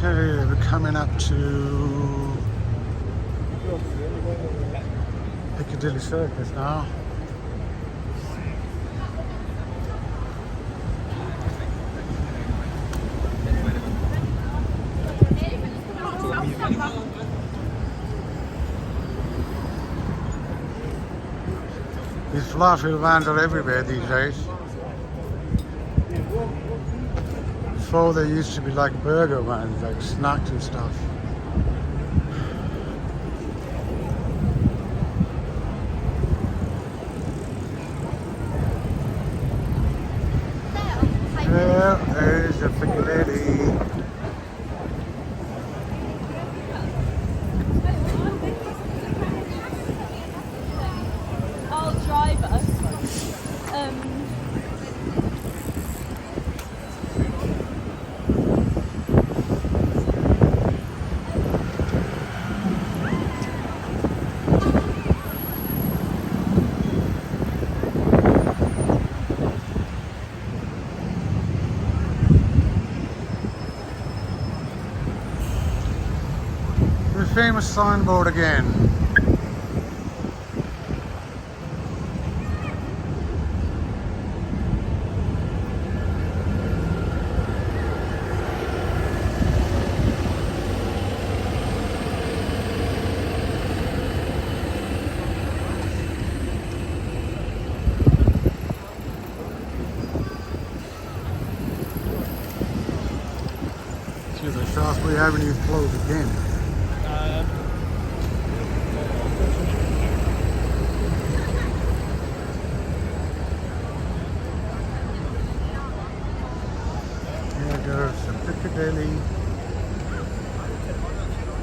Okay, we're coming up to Piccadilly Circus now. These falafel vans are everywhere these days. Before they used to be like burger vans, like snacks and stuff. There is the Piccadilly. I'll drive us. The famous signboard again. See the Shaftesbury Avenue closed again. Here goes the Piccadilly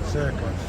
Circus.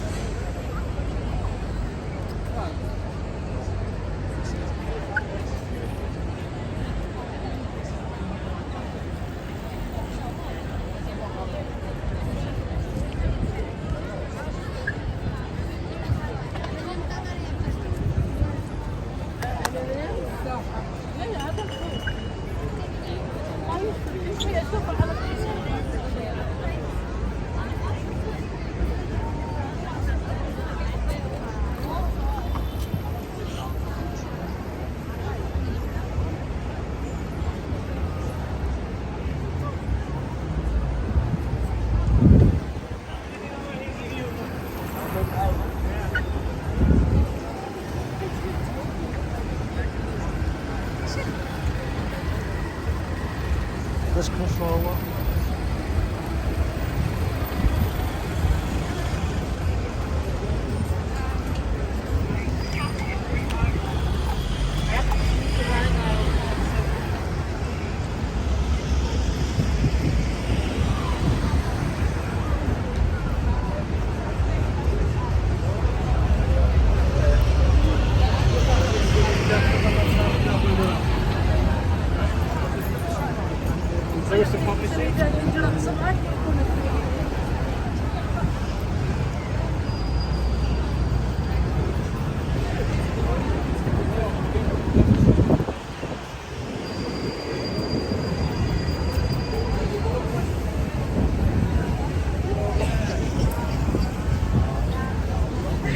Let's go for a walk.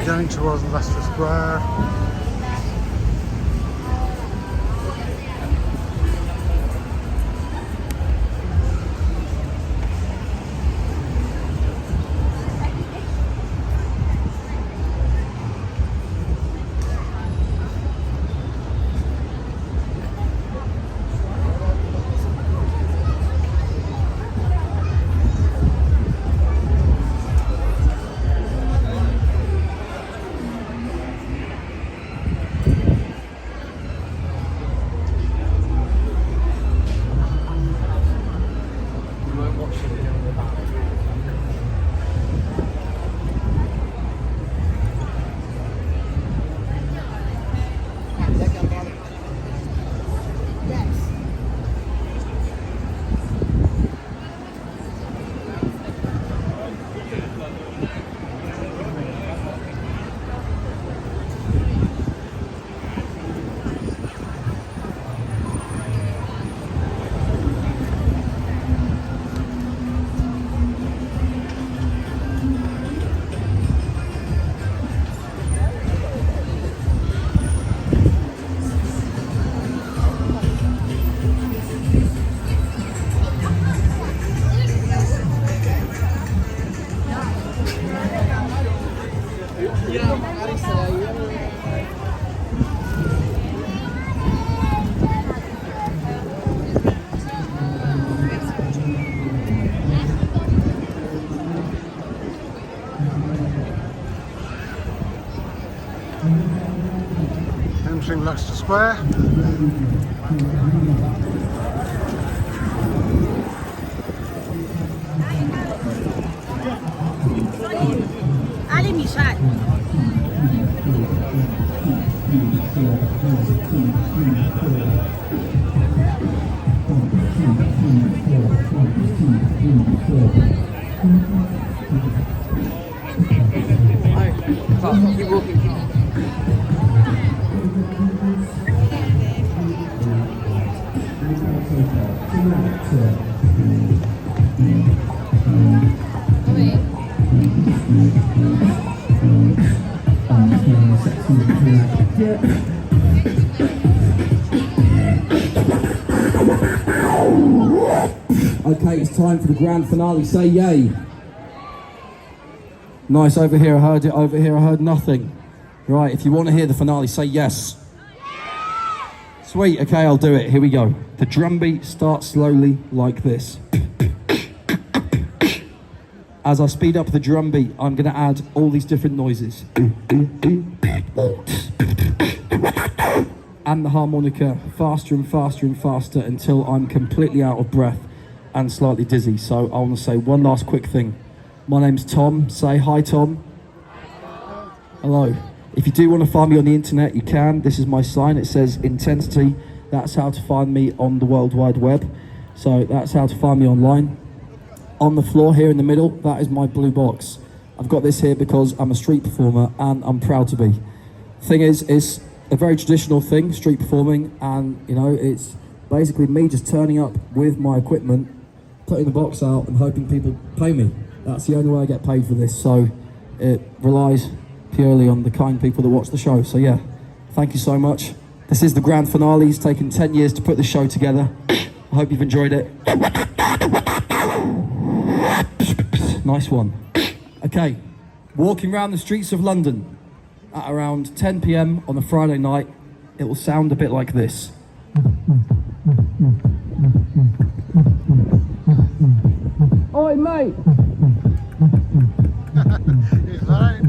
Going towards Leicester Square. entering Leicester Square. Keep walking. Okay, it's time for the grand finale. Say yay. Nice, over here I heard it, over here I heard nothing. Right, if you want to hear the finale, say yes. Sweet, okay, I'll do it. Here we go. The drum beat starts slowly like this. As I speed up the drum beat, I'm going to add all these different noises. And the harmonica faster and faster and faster until I'm completely out of breath and slightly dizzy. So I want to say one last quick thing. My name's Tom. Say hi, Tom. Hello. If you do want to find me on the internet, you can. This is my sign. It says Intensity. That's how to find me on the World Wide Web. So that's how to find me online. On the floor here in the middle, that is my blue box. I've got this here because I'm a street performer and I'm proud to be. Thing is, it's a very traditional thing, street performing, and you know, it's basically me just turning up with my equipment, putting the box out and hoping people pay me. That's the only way I get paid for this, so it relies purely on the kind people that watch the show. So yeah, thank you so much. This is the grand finale. It's taken 10 years to put the show together. I hope you've enjoyed it. Nice one. Okay, walking around the streets of London at around 10 p.m. on a Friday night, it will sound a bit like this. Oi mate! Is that it?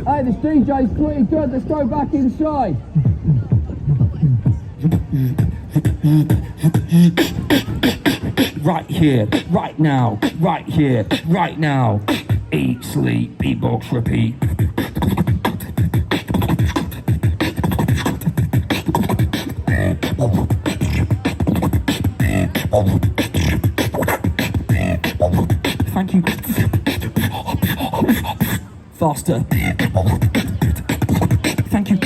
Hey, this DJ's pretty good, let's go back inside. Right here, right now, right here, right now. Eat, sleep, beatbox, repeat. Thank you. Faster. Thank you.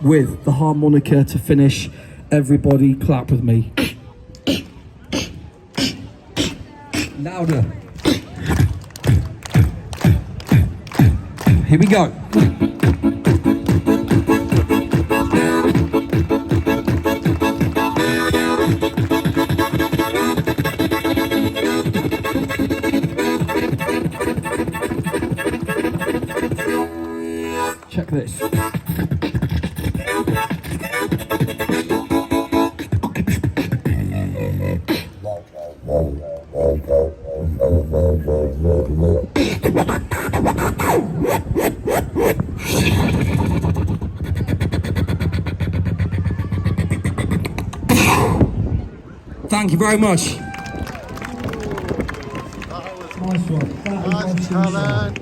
With the harmonica to finish, everybody clap with me. Louder. Here we go. Check this. Thank you very much. Nice one. Nice talent.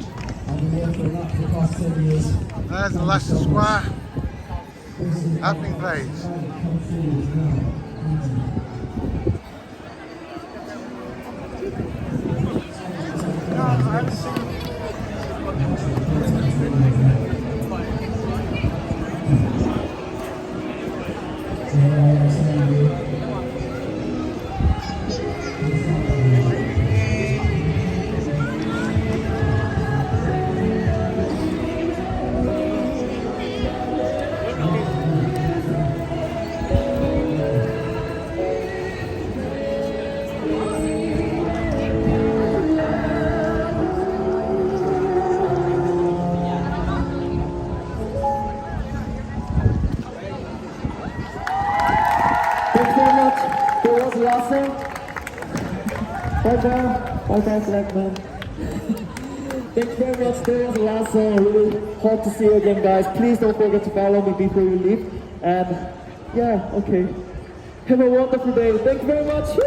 There's the Leicester Square. Happy place. Bye bye, Blackman. Thank you very much. That was the last song. I really hope to see you again, guys. Please don't forget to follow me before you leave. And yeah, okay. Have a wonderful day. Thank you very much. Woo!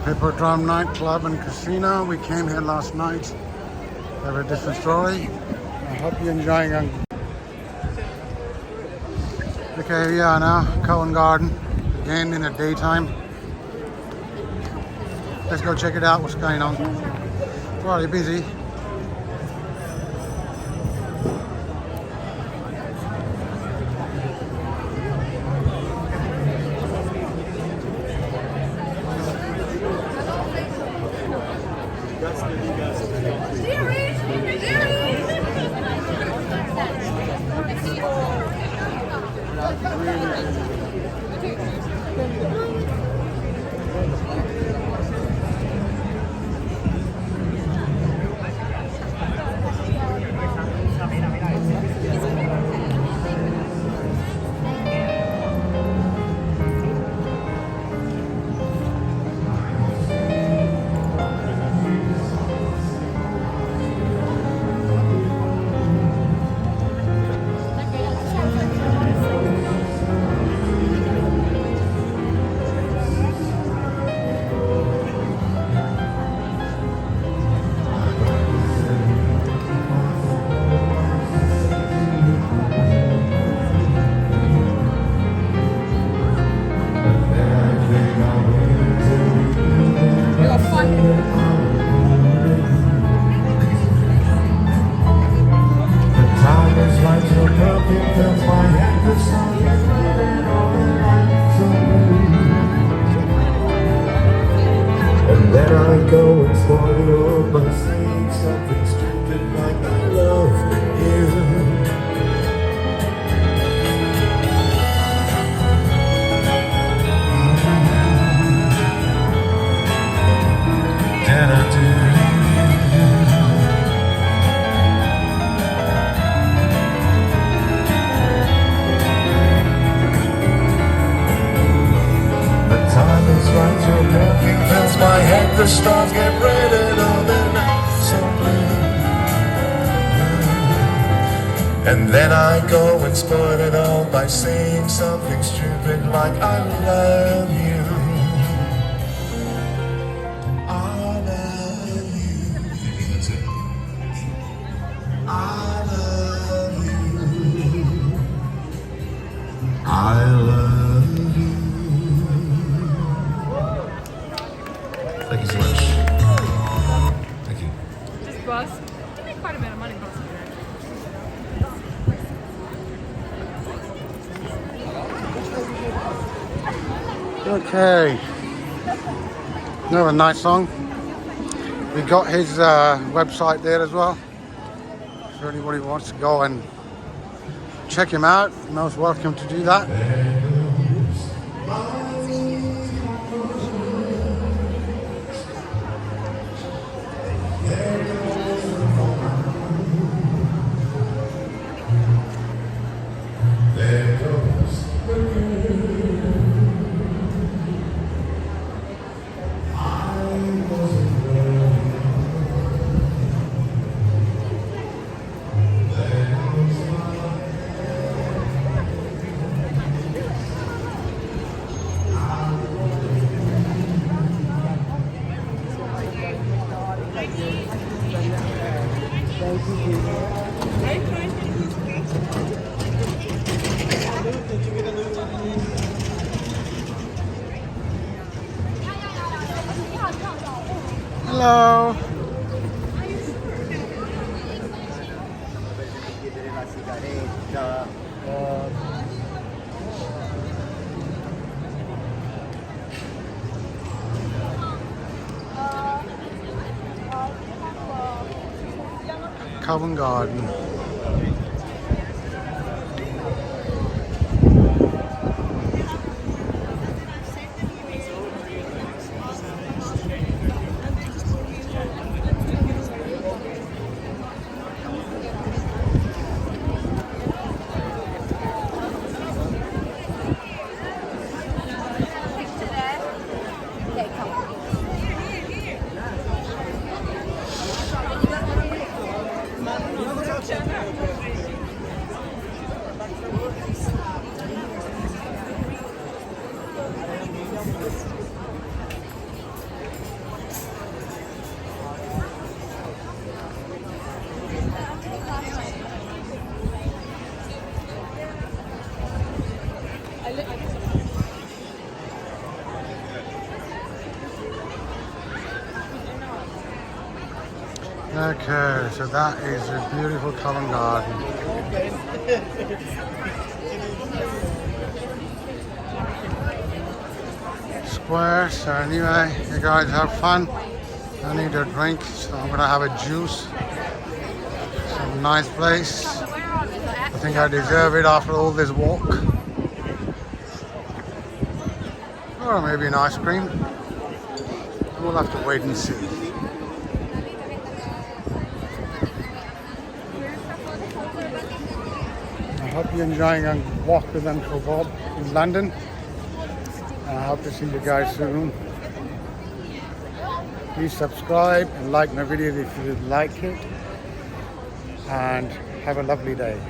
Hippodrome nightclub and casino. We came here last night. Have a different story. I hope you're enjoying it. Okay, here we are now, Covent Garden, again in the daytime. Let's go check it out, what's going on. It's already busy. Go and spoil by saying something stupid like I love you. And I do. The time is right, your milking fills my head. The stars get red and all the nights so blue. And then I go and spoil it all by saying something stupid like I love you. I love you. That's it. I love you. I love you. Thank you so much. Thank you. Just bus. You make quite a bit of money busing there. Okay. Another nice song. We got his website there as well. If anybody wants to go and check him out, you're most welcome to do that. Hello. Covent Garden. Okay, so that is a beautiful Covent Garden. Square, so anyway, you guys have fun. I need a drink, so I'm gonna have a juice. Some nice place. I think I deserve it after all this walk. Or maybe an ice cream. We'll have to wait and see. I hope you're enjoying a walk with Uncle Bob in London. I hope to see you guys soon. Please subscribe and like my video if you like it. And have a lovely day.